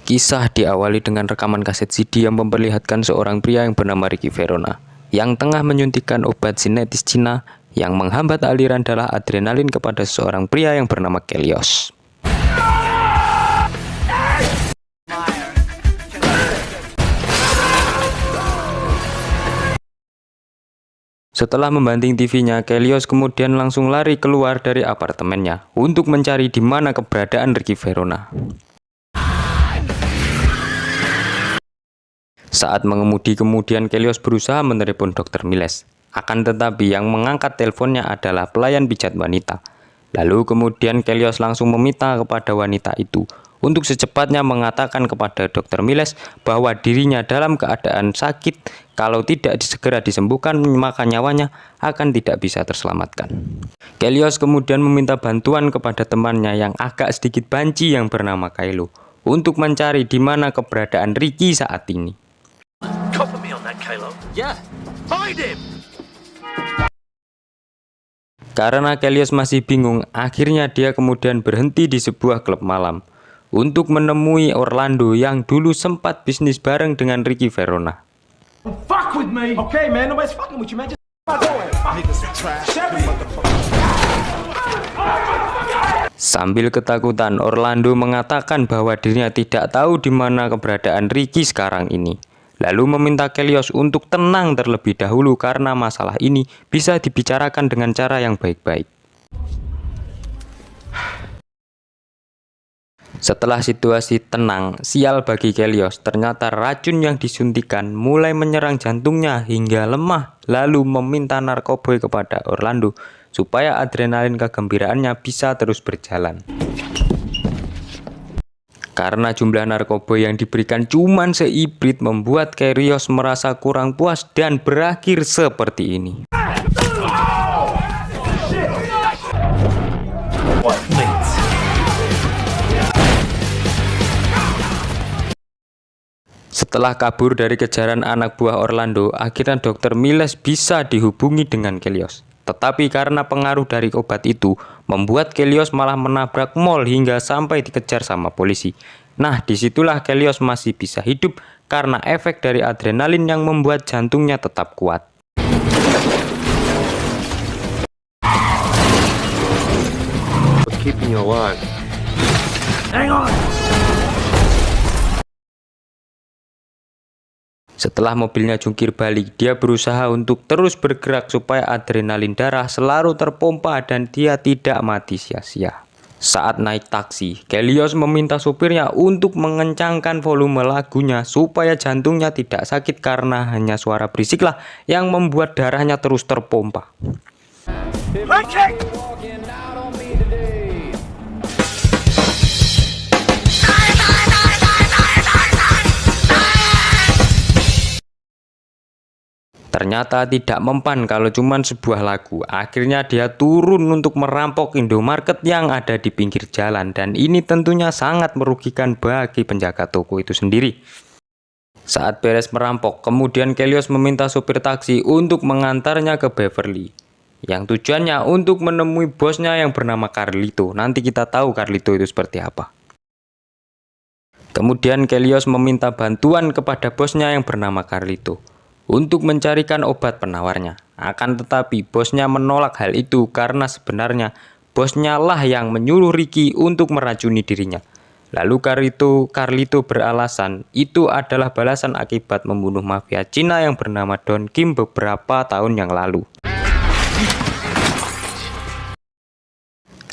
Kisah diawali dengan rekaman kaset CD yang memperlihatkan seorang pria yang bernama Ricky Verona yang tengah menyuntikkan obat sintetis Cina yang menghambat aliran darah adrenalin kepada seorang pria yang bernama Kelios. Setelah membanting TV-nya, Kelios kemudian langsung lari keluar dari apartemennya untuk mencari di mana keberadaan Ricky Verona. Saat mengemudi kemudian Kelios berusaha menelepon Dr. Miles. Akan tetapi yang mengangkat teleponnya adalah pelayan pijat wanita. Lalu kemudian Kelios langsung meminta kepada wanita itu untuk secepatnya mengatakan kepada Dr. Miles bahwa dirinya dalam keadaan sakit. Kalau tidak segera disembuhkan maka nyawanya akan tidak bisa terselamatkan. Kelios kemudian meminta bantuan kepada temannya yang agak sedikit banci yang bernama Kylo untuk mencari di mana keberadaan Ricky saat ini. Copy me on that, Kylo. Yeah, find him. Karena Kelios masih bingung, akhirnya dia kemudian berhenti di sebuah klub malam untuk menemui Orlando yang dulu sempat bisnis bareng dengan Ricky Verona. Fuck with me. Okay, man, nobody's fucking with you, man. Just Sambil ketakutan, Orlando mengatakan bahwa dirinya tidak tahu di mana keberadaan Ricky sekarang ini. Lalu meminta Kelios untuk tenang terlebih dahulu karena masalah ini bisa dibicarakan dengan cara yang baik-baik. Setelah situasi tenang, sial bagi Kelios, ternyata racun yang disuntikan mulai menyerang jantungnya hingga lemah, lalu meminta narkoboy kepada Orlando supaya adrenalin kegembiraannya bisa terus berjalan. Karena jumlah narkoboy yang diberikan cuman seibrit membuat Kelios merasa kurang puas dan berakhir seperti ini. Setelah kabur dari kejaran anak buah Orlando, akhirnya Dr. Miles bisa dihubungi dengan Kelios. Tetapi karena pengaruh dari obat itu, membuat Kelios malah menabrak mall hingga sampai dikejar sama polisi. Nah, disitulah Kelios masih bisa hidup karena efek dari adrenalin yang membuat jantungnya tetap kuat. What's keeping you alive? hang on. Setelah mobilnya jungkir balik, dia berusaha untuk terus bergerak supaya adrenalin darah selalu terpompa dan dia tidak mati sia-sia. Saat naik taksi, Kelios meminta supirnya untuk mengencangkan volume lagunya supaya jantungnya tidak sakit karena hanya suara berisiklah yang membuat darahnya terus terpompa. Ternyata tidak mempan kalau cuman sebuah lagu. Akhirnya dia turun untuk merampok Indomarket yang ada di pinggir jalan. Dan ini tentunya sangat merugikan bagi penjaga toko itu sendiri. Saat beres merampok, kemudian Kelios meminta supir taksi untuk mengantarnya ke Beverly. Yang tujuannya untuk menemui bosnya yang bernama Carlito. Nanti kita tahu Carlito itu seperti apa. Kemudian Kelios meminta bantuan kepada bosnya yang bernama Carlito untuk mencarikan obat penawarnya. Akan tetapi bosnya menolak hal itu karena sebenarnya bosnya lah yang menyuruh Ricky untuk meracuni dirinya. Lalu Carlito beralasan itu adalah balasan akibat membunuh mafia Cina yang bernama Don Kim beberapa tahun yang lalu.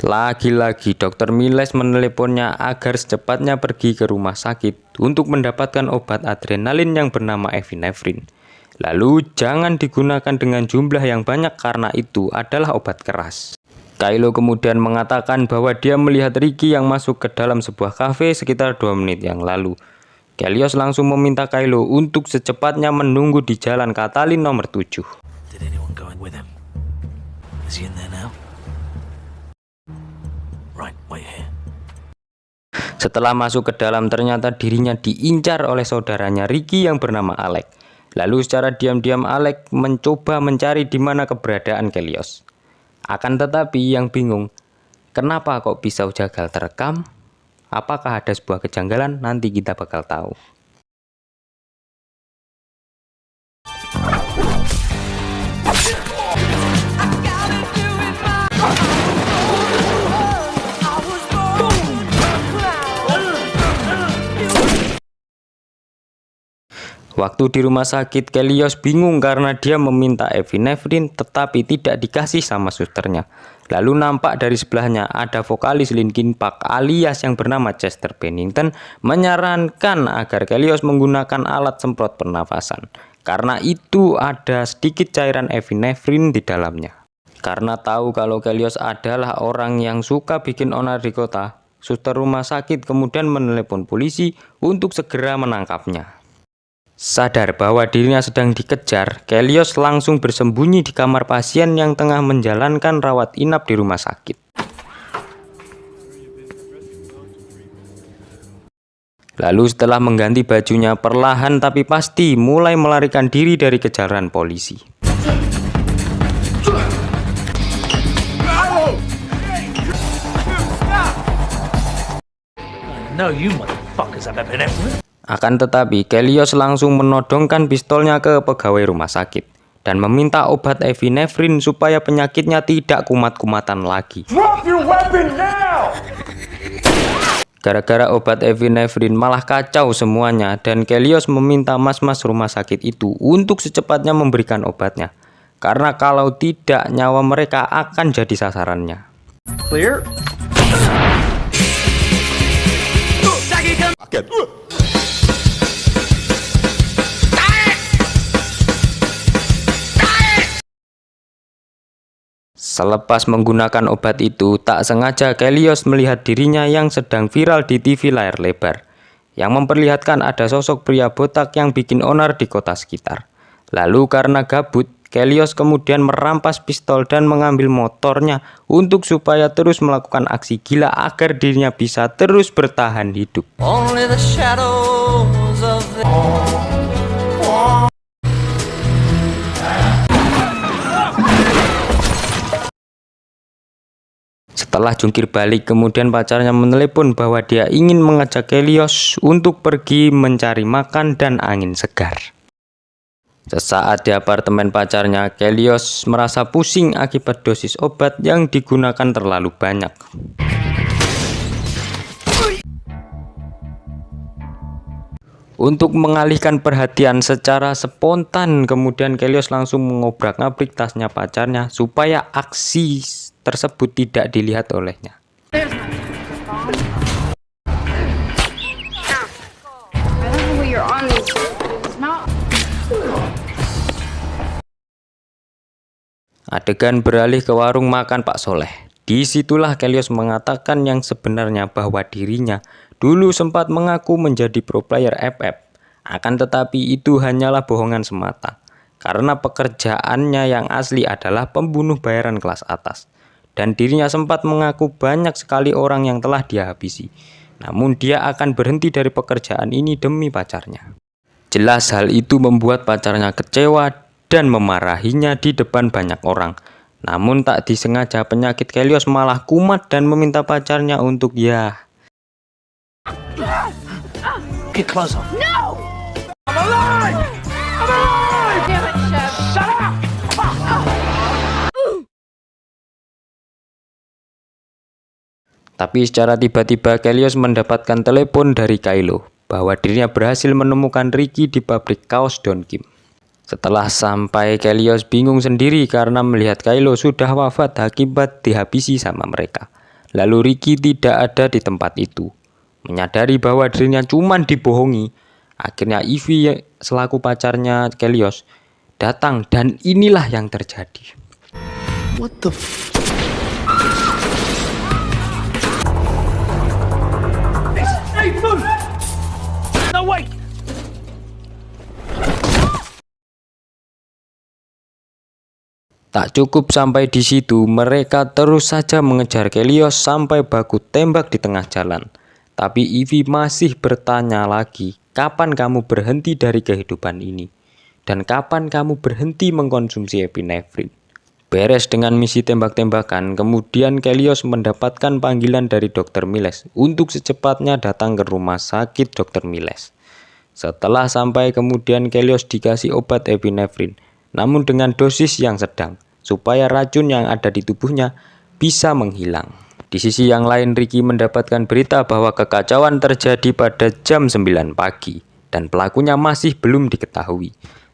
Lagi-lagi Dr. Miles meneleponnya agar secepatnya pergi ke rumah sakit untuk mendapatkan obat adrenalin yang bernama epinefrin. Lalu jangan digunakan dengan jumlah yang banyak karena itu adalah obat keras. Kylo kemudian mengatakan bahwa dia melihat Ricky yang masuk ke dalam sebuah kafe sekitar 2 menit yang lalu. Kelios langsung meminta Kylo untuk secepatnya menunggu di jalan Katalin nomor 7. Did anyone go with him? Is he in there now? Right, wait here. Setelah masuk ke dalam ternyata dirinya diincar oleh saudaranya Ricky yang bernama Alex. Lalu secara diam-diam Alex mencoba mencari di mana keberadaan Kelios. Akan tetapi yang bingung, kenapa kok pisau jagal terekam? Apakah ada sebuah kejanggalan? Nanti kita bakal tahu. Waktu di rumah sakit, Kelios bingung karena dia meminta epinefrin tetapi tidak dikasih sama susternya. Lalu nampak dari sebelahnya ada vokalis Linkin Park alias yang bernama Chester Bennington menyarankan agar Kelios menggunakan alat semprot pernafasan. Karena itu ada sedikit cairan epinefrin di dalamnya. Karena tahu kalau Kelios adalah orang yang suka bikin onar di kota, suster rumah sakit kemudian menelepon polisi untuk segera menangkapnya. Sadar bahwa dirinya sedang dikejar, Kelios langsung bersembunyi di kamar pasien yang tengah menjalankan rawat inap di rumah sakit. Lalu setelah mengganti bajunya, perlahan tapi pasti mulai melarikan diri dari kejaran polisi. No, you motherfuckers have epinephrine. Akan tetapi, Kelios langsung menodongkan pistolnya ke pegawai rumah sakit dan meminta obat epinefrin supaya penyakitnya tidak kumat-kumatan lagi. Drop your weapon now! Gara-gara obat epinefrin malah kacau semuanya dan Kelios meminta mas-mas rumah sakit itu untuk secepatnya memberikan obatnya. Karena kalau tidak, nyawa mereka akan jadi sasarannya. Clear? Selepas menggunakan obat itu, tak sengaja Kelios melihat dirinya yang sedang viral di TV layar lebar, yang memperlihatkan ada sosok pria botak yang bikin onar di kota sekitar. Lalu karena gabut, Kelios kemudian merampas pistol dan mengambil motornya untuk supaya terus melakukan aksi gila agar dirinya bisa terus bertahan hidup. Only the shadows of the... Setelah jungkir balik, kemudian pacarnya menelepon bahwa dia ingin mengajak Kelios untuk pergi mencari makan dan angin segar. Sesaat di apartemen pacarnya, Kelios merasa pusing akibat dosis obat yang digunakan terlalu banyak. Untuk mengalihkan perhatian secara spontan, kemudian Kelios langsung mengobrak-abrik tasnya pacarnya supaya aksi tersebut tidak dilihat olehnya. Adegan beralih ke warung makan Pak Soleh. Disitulah Kelios mengatakan yang sebenarnya bahwa dirinya dulu sempat mengaku menjadi pro player FF. Akan tetapi itu hanyalah bohongan semata. Karena pekerjaannya yang asli adalah pembunuh bayaran kelas atas. Dan dirinya sempat mengaku banyak sekali orang yang telah dia habisi. Namun dia akan berhenti dari pekerjaan ini demi pacarnya. Jelas hal itu membuat pacarnya kecewa dan memarahinya di depan banyak orang. Namun tak disengaja penyakit Kelios malah kumat dan meminta pacarnya untuk Get closer. No! I'm alive! I'm alive! Damn it, Chef. Shut up! Tapi secara tiba-tiba Kelios mendapatkan telepon dari Kylo bahwa dirinya berhasil menemukan Ricky di pabrik kaos Don Kim. Setelah sampai, Kelios bingung sendiri karena melihat Kylo sudah wafat akibat dihabisi sama mereka. Lalu Ricky tidak ada di tempat itu. Menyadari bahwa dirinya cuma dibohongi, akhirnya Ivy selaku pacarnya Kelios datang dan inilah yang terjadi. What the f... Hey, move! No, wait! Tak cukup sampai di situ, mereka terus saja mengejar Kelios sampai baku tembak di tengah jalan. Tapi Ivy masih bertanya lagi, kapan kamu berhenti dari kehidupan ini? Dan kapan kamu berhenti mengkonsumsi epinefrin? Beres dengan misi tembak-tembakan, kemudian Kelios mendapatkan panggilan dari Dr. Miles untuk secepatnya datang ke rumah sakit Dr. Miles. Setelah sampai, kemudian Kelios dikasih obat epinefrin, namun dengan dosis yang sedang, supaya racun yang ada di tubuhnya bisa menghilang. Di sisi yang lain, Ricky mendapatkan berita bahwa kekacauan terjadi pada jam 9 pagi dan pelakunya masih belum diketahui.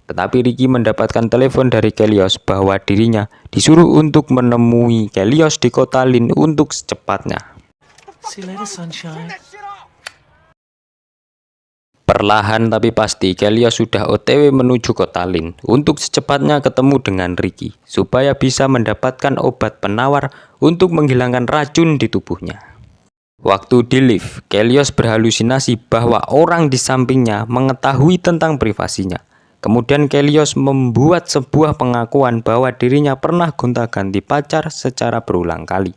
Tetapi Ricky mendapatkan telepon dari Kelios bahwa dirinya disuruh untuk menemui Kelios di kota Lin untuk secepatnya. See you later, sunshine. Perlahan tapi pasti, Kelios sudah OTW menuju kota Lin untuk secepatnya ketemu dengan Ricky, supaya bisa mendapatkan obat penawar untuk menghilangkan racun di tubuhnya. Waktu di lift, Kelios berhalusinasi bahwa orang di sampingnya mengetahui tentang privasinya. Kemudian Kelios membuat sebuah pengakuan bahwa dirinya pernah gonta-ganti pacar secara berulang kali.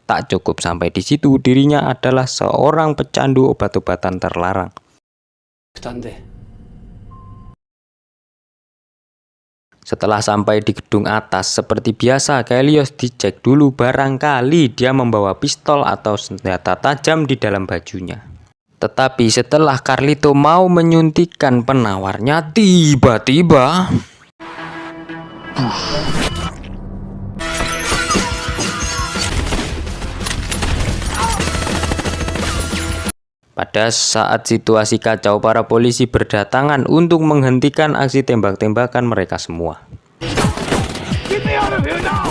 Tak cukup sampai di situ, dirinya adalah seorang pecandu obat-obatan terlarang. Setelah sampai di gedung atas, seperti biasa Kelios dicek dulu barangkali dia membawa pistol atau senjata tajam di dalam bajunya. Tetapi setelah Carlito mau menyuntikkan penawarnya, tiba-tiba pada saat situasi kacau, para polisi berdatangan untuk menghentikan aksi tembak-tembakan mereka semua. Get me out of here now!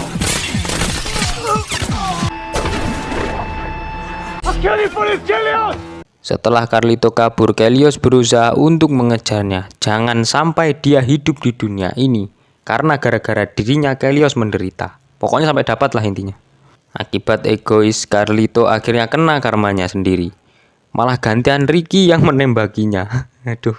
I'll kill you for this, Kelios! Setelah Carlito kabur, Kelios berusaha untuk mengejarnya. Jangan sampai dia hidup di dunia ini, karena gara-gara dirinya Kelios menderita. Pokoknya sampai dapat lah intinya. Akibat egois, Carlito akhirnya kena karmanya sendiri. Malah gantian Ricky yang menembakinya. Aduh.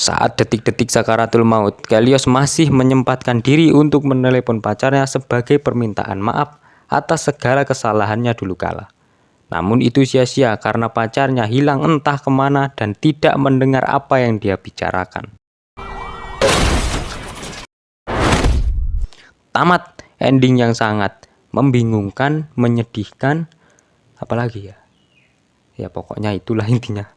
Saat detik-detik sakaratul maut, Kelios masih menyempatkan diri untuk menelepon pacarnya sebagai permintaan maaf atas segala kesalahannya dulu kala. Namun itu sia-sia karena pacarnya hilang entah kemana dan tidak mendengar apa yang dia bicarakan. Tamat, ending yang sangat membingungkan, menyedihkan, apalagi ya. Ya pokoknya itulah intinya.